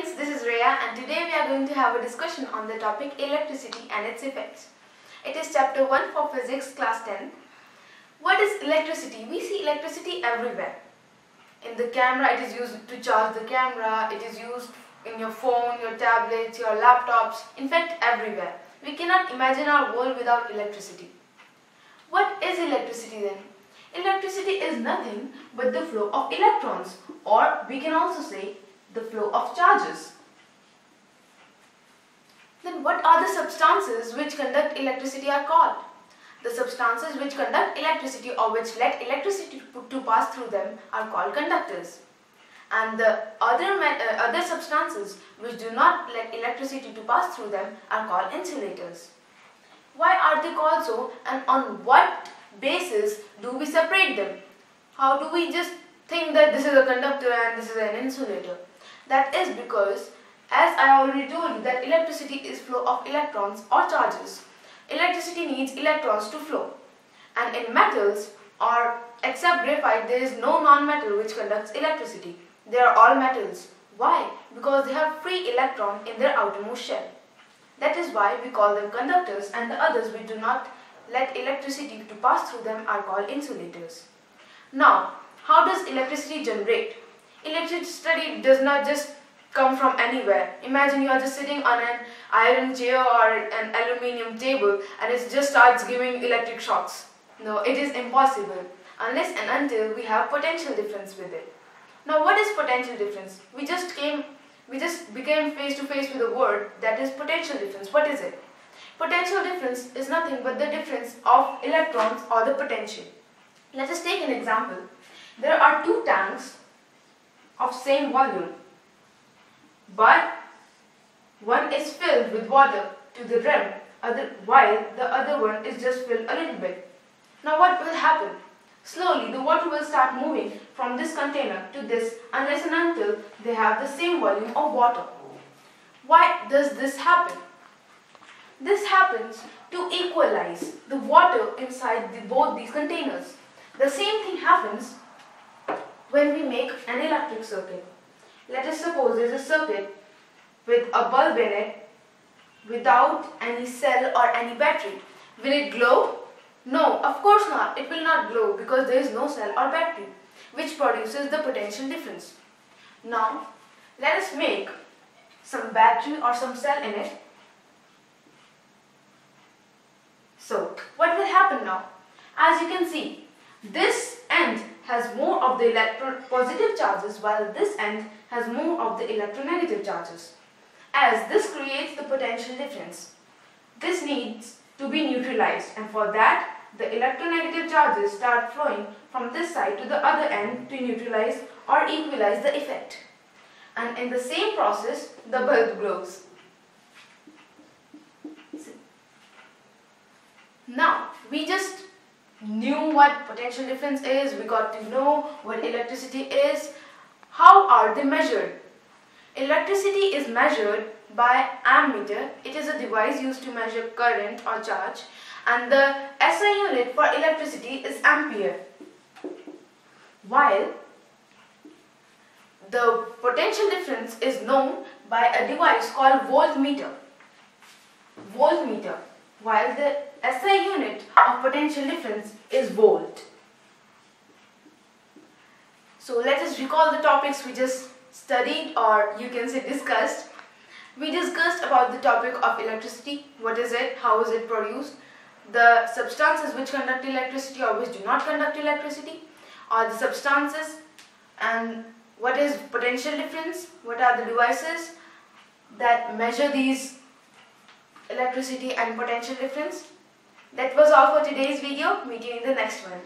friends, this is Rhea and today we are going to have a discussion on the topic electricity and its effects. It is chapter 1 for physics class 10. What is electricity? We see electricity everywhere. In the camera it is used to charge the camera, it is used in your phone, your tablets, your laptops, in fact everywhere. We cannot imagine our world without electricity. What is electricity then? Electricity is nothing but the flow of electrons, or we can also say the flow of charges. Then what are the substances which conduct electricity are called? The substances which conduct electricity or which let electricity to pass through them are called conductors. And the other substances which do not let electricity to pass through them are called insulators. Why are they called so, and on what basis do we separate them? How do we just think that this is a conductor and this is an insulator? That is because, as I already told you, that electricity is flow of electrons or charges. Electricity needs electrons to flow. And in metals, or except graphite, there is no non-metal which conducts electricity. They are all metals. Why? Because they have free electron in their outermost shell. That is why we call them conductors, and the others which do not let electricity to pass through them are called insulators. Now, how does electricity generate? Electricity does not just come from anywhere. Imagine you are just sitting on an iron chair or an aluminium table and it just starts giving electric shocks. No, it is impossible unless and until we have potential difference with it. Now, what is potential difference? We just became face to face with a word, that is potential difference. What is it? Potential difference is nothing but the difference of electrons or the potential. Let us take an example. There are two tanks of same volume, but one is filled with water to the rim, while the other one is just filled a little bit. Now what will happen? Slowly the water will start moving from this container to this unless and until they have the same volume of water. Why does this happen? This happens to equalize the water inside both these containers. The same thing happens when we make an electric circuit. Let us suppose there is a circuit with a bulb in it without any cell or any battery. Will it glow? No, of course not. It will not glow because there is no cell or battery, which produces the potential difference. Now, let us make some battery or some cell in it. So, what will happen now? As you can see, this end has more of the electropositive charges while this end has more of the electronegative charges. As this creates the potential difference, this needs to be neutralized, and for that the electronegative charges start flowing from this side to the other end to neutralize or equalize the effect. And in the same process, the bulb glows. Now, we just knew what potential difference is, we got to know what electricity is. How are they measured? Electricity is measured by ammeter. It is a device used to measure current or charge, and the SI unit for electricity is ampere. While the potential difference is known by a device called voltmeter. While the SI unit of potential difference is volt. So let us recall the topics we just studied, or you can say discussed. We discussed about the topic of electricity. What is it? How is it produced? The substances which conduct electricity or which do not conduct electricity, or the substances, and what is potential difference? What are the devices that measure these electricity and potential difference? That was all for today's video. Meet you in the next one.